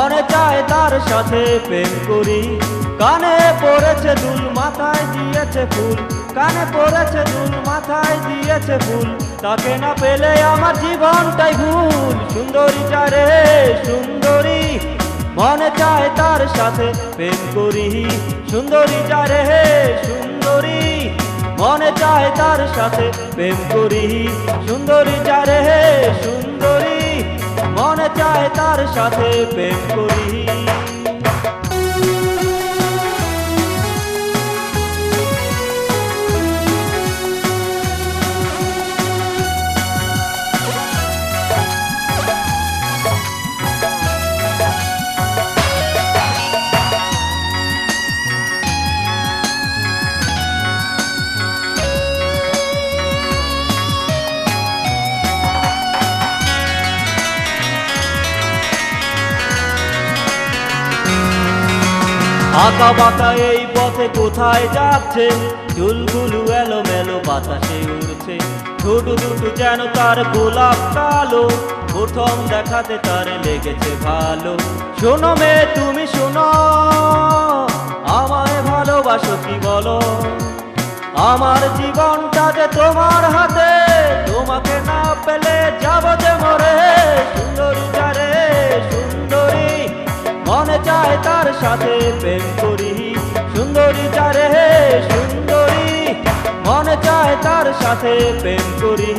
মনে চায় তার সাথে প্রেম করি। কানে পড়েছে দুল, মাথায় দিয়েছে ফুল, কানে পড়েছে দুল, মাথায় দিয়েছে ফুল, তাকে না পেলে আমার জীবনটাই ভুল। সুন্দরী যারে সুন্দরী, মনে চায় তার সাথে প্রেম করি। সুন্দরী যারে সুন্দরী, মনে চায় তার সাথে প্রেম করি। সুন্দরী যারে সুন্দরী, মনে চায় তার সাথে প্রেম করি। আঁকা বাঁকা এই পথে কোথায় যাচ্ছে, চুলগুলো এলোমেলো বাতাসে উড়ছে, ছোট দুটো যেন তার গোলাপ কালো, প্রথম দেখাতে তার লেগেছে ভালো। শোনো মেয়ে তুমি শোনো, আমায় ভালোবাসো কি বলো? আমার জীবনটা যে তোমার হাতে, তোমাকে না পেলে যাব যে মরে। সুন্দরী যারে সুন্দরী, মনে চায় তার সাথে প্রেম করি। সুন্দরী যারে সুন্দরী, মনে চায় তার সাথে প্রেম করি।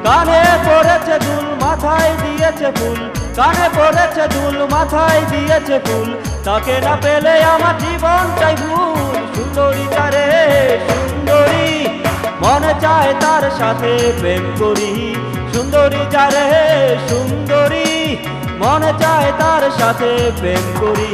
কানে পড়েছে দুল, মাথায় দিয়েছে ফুল, কানে পড়েছে দুল, মাথায় দিয়েছে ফুল, তাকে না পেলে আমার জীবনটাই ভুল। সুন্দরী যারে সুন্দরী, মনে চায় তার সাথে প্রেম করি। সুন্দরী যারে সুন্দরী, মনে চায় তার সাথে প্রেম করি।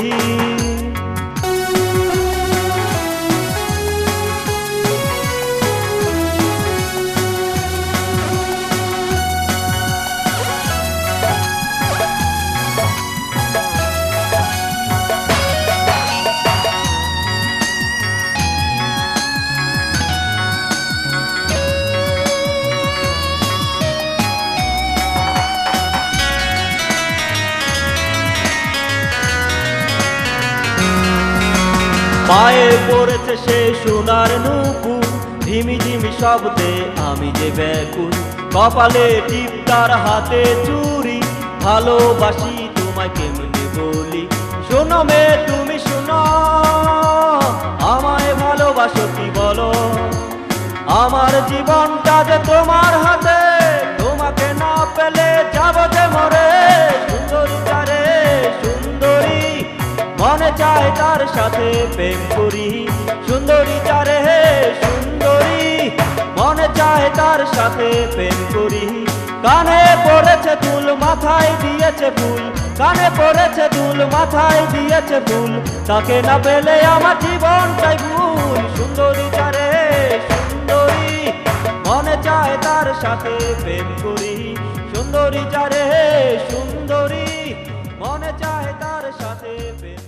পায়ে পড়েছে সে সোনার নুপুর, ঝিমি ঝিমি শব্দে আমি যে ব্যাকুল, কপালে টিপ তার হাতে চুরি, ভালোবাসি তোমায় কেমনে বলি। শোনো মেয়ে তুমি শোনো, আমায় ভালোবাসো কি বলো? আমার জীবনটা যে তোমার হাতে, তোমাকে না পেলে যাব যে মরে। সুন্দরী যারে সুন্দরী, মনে চায় তার সাথে প্রেম করি। সুন্দরী যারে সুন্দরী, মনে চায় তার সাথে প্রেম করি। কানে পড়েছে দুল, মাথায় দিয়েছে ফুল, কানে পড়েছে দুল, মাথায় দিয়েছে ফুল, তাকে না পেলে আমার জীবনটাই ভুল। সুন্দরী যারে সুন্দরী, মনে চায় তার সাথে প্রেম করি। সুন্দরী যারে সুন্দরী, মনে চায় তার সাথে প্রেম।